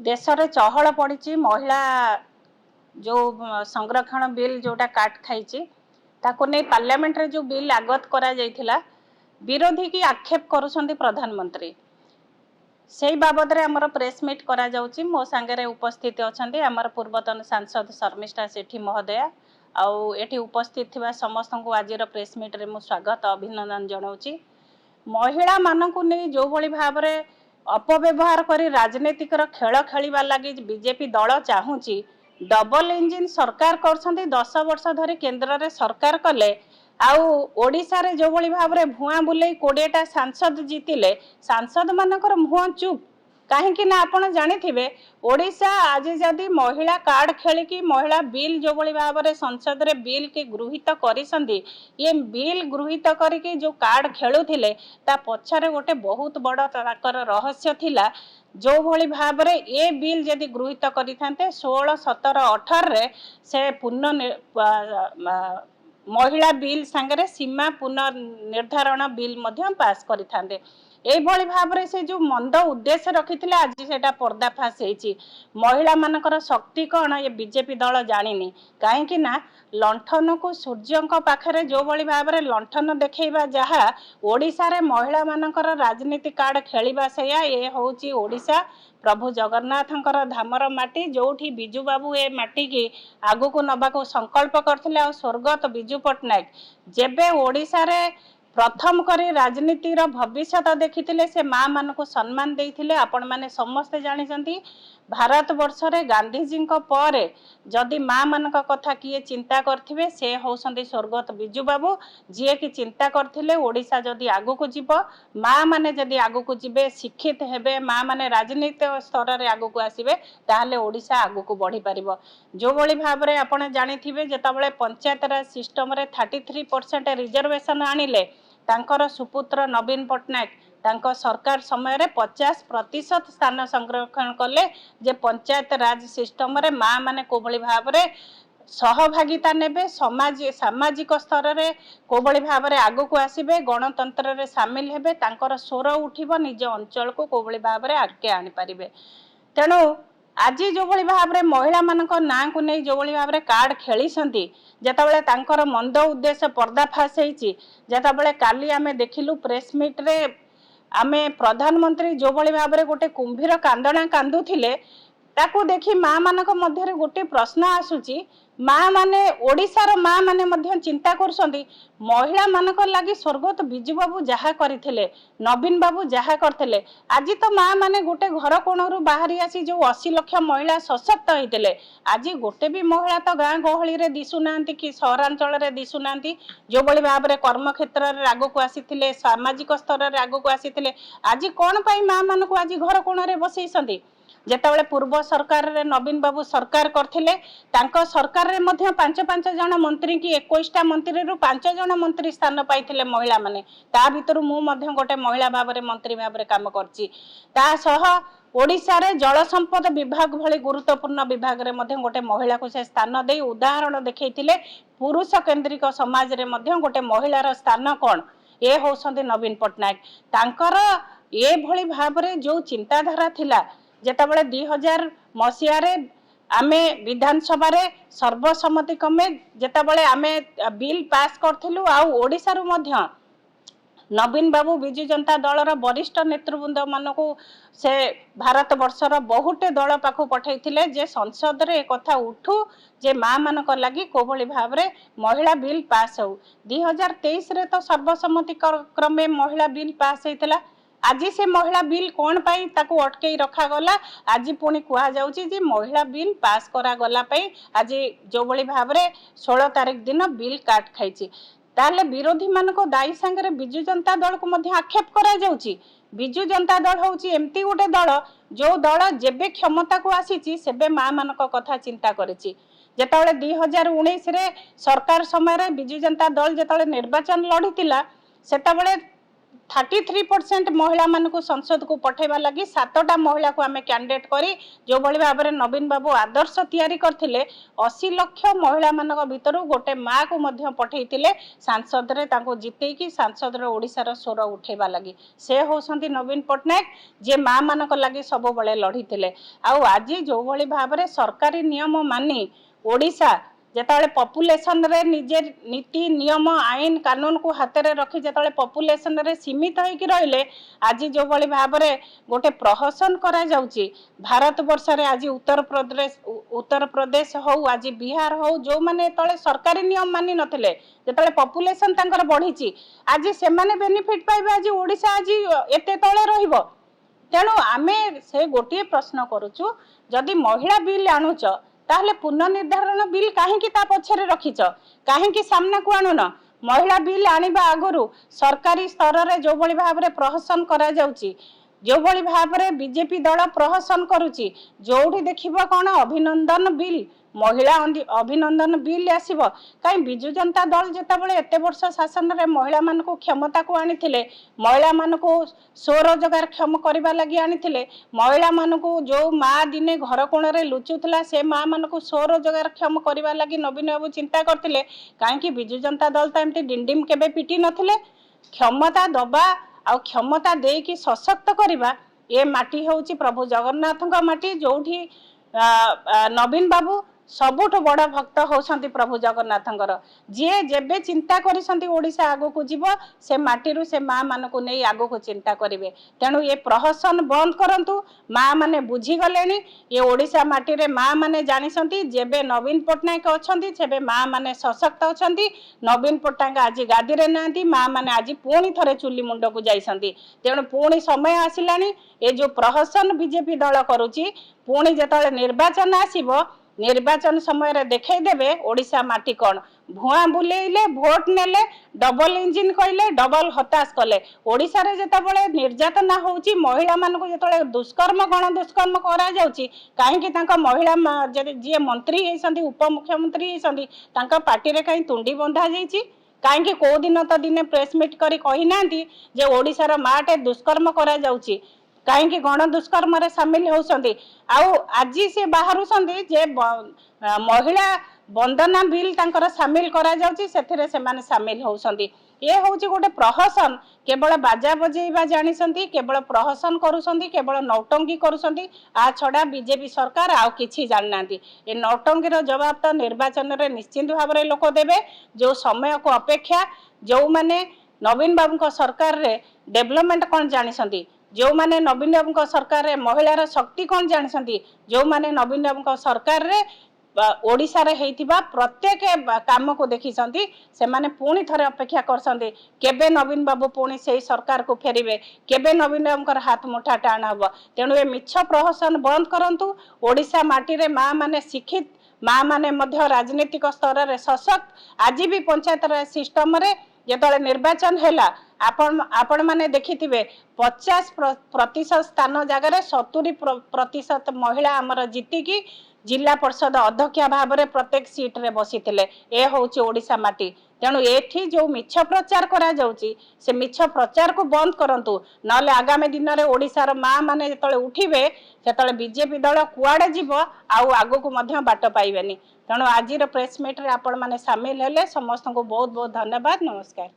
देश रे चहल पड़ी महिला जो संरक्षण बिल जोटा काट खाई ताको नहीं पार्लियामेंट रे जो बिल आगत करा जाइथिला विरोधी की आक्षेप करुछंती प्रधानमंत्री से बाबद रे हमर प्रेस मीट करा जाउची। मो संगे उपस्थित अछंती हमर पूर्वतन सांसद शर्मिष्ठा सेठी महोदया आउ एठी उपस्थित थिबा समस्त को आजिर प्रेस मीट रे मु स्वागत अभिनंदन जनाउची। महिला मानकु नै जो भली भाव रे अपव्यवहार करी राजनीतिक खेल खेलिबा लागि बीजेपी दल चाहूची डबल इंजिन सरकार करछंती 10 वर्ष धरी केंद्र रे सरकार कले आउ ओडिसा रे जो भली भाव रे भुआ बुले 20टा सांसद जीतिले सांसद मानकर मुह चुप कहीं ना आपण जानिथिबे ओडिसा आज जदि महिला कार्ड खेली की महिला बिल जो भली भाव रे संसद रे बिल के गृहीत करिसंदी ये बिल गृहीत करिके जो कार्ड खेलुथिले ता पछरे गोटे बहुत बड़ ताकर रहस्य थिला। जो भली भाव रे ए बिल जदि गृहीत करिथांते 16 17 18 रे से पुनः महिला बिल सांगरे सीमा पुनर्निर्धारण बिल मध्य पास करिथांते। एभली भाव रे से जो मंद उद्देश्य रखिथिले आज सेटा पर्दाफाश हेछि। महिला मानकर शक्ति कौन ये बीजेपी दल जानिनी कहीं ना लंठन को सूर्य पाखरे जो भली भाव रे लंठन देखैबा जहा ओडिसा रे महिला मानकर राजनीति कार्ड खेलिबा सेया ए होछि ओडिसा प्रभु जगन्नाथंकर धामर माटी जोठी बिजू बाबू ए माटी की आगु को नबा को संकल्प करथिले आ स्वर्गत बिजू पटनायक जेबे ओडिसा रे प्रथम करी राजनीति रो भविष्य देखिथिले से माँ मान को सम्मान देइथिले। आपण माने समस्ते जानिसंती भारत वर्ष रे गांधीजी को परे जदि माँ मान कथा किए चिंता करथिबे से होसंती स्वर्गत बिजू बाबू जी की चिंता करथिले ओडिशा जदि आगु को जीव माँ माने जदि आगु को जीवे शिक्षित हेबे माँ माने राजनीतिक स्तर रे आगु को आसीबे ताहले ओडिशा आगु को बढ़ी परिबो। जो भली भाव रे आपण जानिथिबे जेतबेले पंचायत राज सिस्टम रे 33% रिजर्वेशन आनिले तांकर सुपुत्र नवीन पटनायक तांको सरकार समय रे 50% स्थान संरक्षण कले जे पंचायत राज सिस्टम रे माँ माने को भली भाव रे सहभागिता नेबे समाज सामाजिक स्तर रे को भली भाव रे आगु को आसीबे गणतंत्र रे शामिल हेबे तांकर स्वर उठिबो निज अंचल को भली भाव रे आगे आनी परिबे। तेणु आज जो भली भाव रे महिला मानक ना को नहीं जो भली भाव रे कार्ड खेलीसंती जेतबेले तांकर मंद उद्देश्य पर्दाफाश हेछि जेतबेले काली आमे देखिलु प्रेस मीट रे आमे प्रधानमंत्री जो भली भाव रे गोटे कुंभीर कांदणा कांदुथिले ताकू देखि माँ मानक मध्य गोटे प्रश्न आसुची माँ माने ओडिशार माँ माने मध्य चिंता करसंती महिला मानक लागि स्वर्गत बिजू बाबू जहा करथिले नवीन बाबू जहा करथिले आज तो माँ माने गोटे घर कोणरू बाहरी आसी जो 80 लाख महिला सशक्त होइतिले आज गोटे भी महिला तो गाँ गहली रे दिसु नांती कि सहरांचल रे दिसु नांती जो बली भाव रे कर्म क्षेत्र रे आगु को आसीथिले सामाजिक स्तर रे आगु को आसीथिले आज कोन पई माँ मानक आज घर कोण रे बसैसंती। जेतबेले पूर्व सरकार रे नवीन बाबू सरकार करथिले तांको सरकार रे मध्य 5 जन मंत्री की 21टा मंत्री रु 5 जन मंत्री स्थान पाइथिले महिला माने ता भितरु मु मध्य गोटे महिला भाव रे मंत्री भाव रे काम करची ता सह ओडिसा रे जल संपद विभाग भली गुरुत्वपूर्ण विभाग रे मध्य गोटे महिला को से स्थान दे उदाहरण देखैथिले पुरुष केंद्रिक समाज रे मध्य गोटे महिला रो स्थान कोन ए होसंती नवीन पटनायक तांकर ए भली भाव रे जो चिंताधारा थिला जेतबेले 2000 मसिया रे आमे विधानसभा रे सर्वसम्मति क्रमे जेतबेले आमे बिल पास करथिलु आ ओडिसा रु मध्य नवीन बाबू बिजू जनता दल रो वरिष्ठ नेतृवृंद मानको से भारत वर्षर बहुटे दल पाखु पठैथिले जे संसद रे कथा उठू जे माँ मानक लागि कोभली भाव रे महिला बिल पास हो 2023 रे तो सर्वसम्मति क्रमे महिला बिल पास हेतिला। आज से महिला बिल कौन पाई ताकू अटकई रखा गला आज पुणी कहा जाउची जे महिला बिल पास करा गला पाई आज जो भली भाव रे 16 तारिख दिन बिल काट खाइची ताले विरोधी मानको दाई संगे बिजू जनता दल को मध्य आक्षेप करा जाउची। बिजू जनता दल होउची एमती गोटे दल जो दल जेबे क्षमता को आसीची सेबे माँ मानक कथा चिंता करेची। जेतबेले 2019 रे सरकार समय रे बिजू जनता दल जेतबेले निर्वाचन लढितिला सेतबेले 33% महिला मानक संसद को पठेबा लगी 7टा महिला को आमे कैंडिडेट करी जो भली भाव में नवीन बाबू आदर्श तैयारी करथिले 80 लाख महिला मानक भितर गोटे माँ को मध्य पठेइतिले सांसद रे ताको जिते की सांसद रे ओडिसा रो स्वर उठेबा लगी से होसंती नवीन पटनायक जे माँ मानक लगी सब बळे लढिथिले आउ आज जो भली भाव में सरकारी नियम मानी ओडिसा जेताले पॉपुलेशन रे निजे नीति नियम आईन कानून को हाथ में रखी जेताले पॉपुलेशन रे सीमित होइकी रहिले आज जो भली भाव में गोटे प्रहसन करा जाउची भारत वर्ष रे आज उत्तर प्रदेश हो आज बिहार हो जो माने तळे सरकारी नियम मानि नथिले जेताले पॉपुलेशन तांकर बढ़ीची आज से माने बेनिफिट पाइबे आज ओडिसा आज एते तळे रहिबो तेणु आमे से गोटे प्रश्न करूछु जदि महिला बिल आणुच ताहले पुनर्निर्धारण बिल कहीं पछरे रखीच कहीं सामना को आणुन महिला बिल आनिबा आगुरु सरकारी स्तर रे जो भली भाव में प्रहसन करा जाउची जो भली भाव में बीजेपी दल प्रहसन करुची जोठी देखिबो कोन अभिनंदन बिल महिला अभिनंदन बिल आसीबो कहीं बिजु जनता दल जेतेबेले एते वर्ष शासन रे महिला मान को क्षमता को आनिथिले महिला मान को स्वरोजगार क्षम करबा लागि आनिथिले महिला मान को जो माँ दिने घर कोण रे लुचुथला से माँ मान को स्वरोजगार क्षम करबा लागि नवीन बाबू चिंता करथिले काहे बिजु जनता दल त एमती डिंडिम केबे पिटी नथिले क्षमता दबा आ क्षमता दे कि सशक्त करबा ए माटी होउची प्रभु जगन्नाथଙ୍କ माटी जोठी नवीन बाबू सबुठ बड़ भक्त होसंती प्रभु जगन्नाथंकर जे जेबे चिंता करिसंती ओडिसा आगो को जीव से माटीरू से माँ मान को नहीं आगो को चिंता करिवे तेणु ये प्रहसन बंद करंतु माँ माने बुझी गलेनी ये ओडिसा माटी रे माँ माने जानिसंती जेबे नवीन पटनायक अछंती सेबे माँ माने सशक्त अछंती नवीन पटनायक आज गादी रे नांती माँ माने आज पुणी थरे चुली मुंड को जाइसंती तेणु पुणी समय आसिलानी ए जो प्रहसन बीजेपी दल करूची पुणी जेतले निर्वाचन आसीबो निर्वाचन समय रे देखै देबे ओडिसा माटी कोन भुआ बुलेइले भोट नेले डबल इंजिन कहले डबल हताश कले ओडिसा रे जेतबेले निर्यातना होउची महिला मान को जेतबेले दुष्कर्म गण दुष्कर्म करा जाउची काहे कि तांका महिला जे मंत्री हेसंती उपमुख्यमंत्री हेसंती तांका पार्टी रे काई तुंडी बंधा जाईची काहे कि को दिन तो दिने प्रेस मीट करी कहि नांती जे ओडिसा रा माटे दुष्कर्म करा जाउची कहीं गण दुष्कर्म रे सामिल होसंती आउ आज से बाहर जे महिला वंदना बिल तांकर सामिल करा जाउची सेथिरे से माने सामिल होसंती ये होउची गोटे प्रहसन केवल बाजा बजेइबा जानिसंती केवल प्रहसन करूसंती केवल नौटंकी करूसंती आ छड़ा बीजेपी सरकार आउ किछि जाननांती ए नौटंकी रो जवाब तो निर्वाचन रे निश्चित भाव रे लोक देबे जो समय को अपेक्षा जो माने नवीन बाबू सरकार रे डेवलपमेंट कोन जानिसंती जो माने नवीन बाबू सरकार रे महिलार शक्ति कौन जानते जो माने नवीन बाबू सरकार रे ओडिसा रे हेतिबा प्रत्येक काम को देखिसंती से माने पुणी थरे अपेक्षा करसंती केबे नवीन बाबू पुणी से सरकार को फेरिबे केबे नवीन बाबूकर हाथ मुठा टाण हबो तेणु ए मिछ प्रहसन बंद करंतु ओडिसा माटी रे माँ माने शिक्षित माँ माने मध्य राजनीतिक स्तर रे सशक्त आज भी पंचायत सिस्टम रे जेतले निर्वाचन हैला आपण माने देखिथिबे 50% स्थान जगह 70% महिला आमर जीतिकी जिला परिषद अध्यक्ष भाव में प्रत्येक सीट रे बसीथिले ए होउची ओडिसा माटी तेणु एठी जो मिछ प्रचार करा जाउची से मिछ प्रचार को बंद करंतु नले आगामी दिन रे ओडिसा माँ माने जेतले उठिबे सेतले बीजेपी दल कुआडे जीवो आउ आगो को मध्य बाट पाइबेनी तेणु आज प्रेस मीट रे आपण माने शामिल हेले समस्त को बहुत बहुत धन्यवाद नमस्कार।